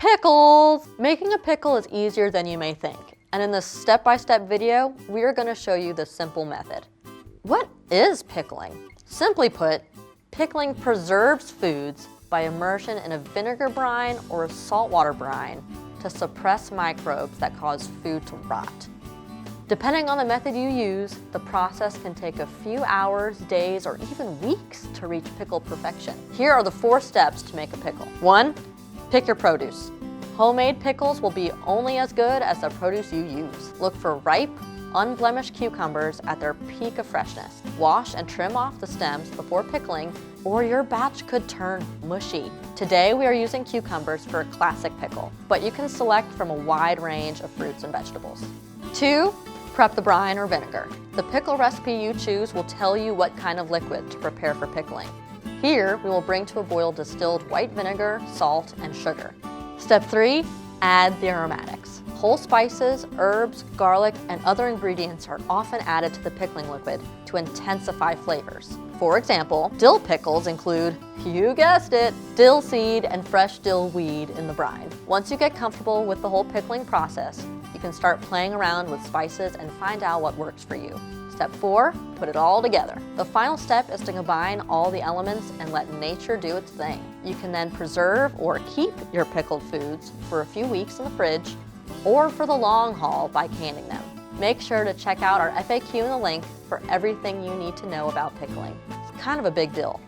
Pickles! Making a pickle is easier than you may think. And in this step-by-step video, we are going to show you the simple method. What is pickling? Simply put, pickling preserves foods by immersion in a vinegar brine or a saltwater brine to suppress microbes that cause food to rot. Depending on the method you use, the process can take a few hours, days, or even weeks to reach pickle perfection. Here are the 4 steps to make a pickle. 1. Pick your produce. Homemade pickles will be only as good as the produce you use. Look for ripe, unblemished cucumbers at their peak of freshness. Wash and trim off the stems before pickling, or your batch could turn mushy. Today we are using cucumbers for a classic pickle, but you can select from a wide range of fruits and vegetables. 2. Prep the brine or vinegar. The pickle recipe you choose will tell you what kind of liquid to prepare for pickling. Here, we will bring to a boil distilled white vinegar, salt, and sugar. Step 3, add the aromatics. Whole spices, herbs, garlic, and other ingredients are often added to the pickling liquid to intensify flavors. For example, dill pickles include, you guessed it, dill seed and fresh dill weed in the brine. Once you get comfortable with the whole pickling process, you can start playing around with spices and find out what works for you. Step 4, put it all together. The final step is to combine all the elements and let nature do its thing. You can then preserve or keep your pickled foods for a few weeks in the fridge or for the long haul by canning them. Make sure to check out our FAQ in the link for everything you need to know about pickling. It's kind of a big deal.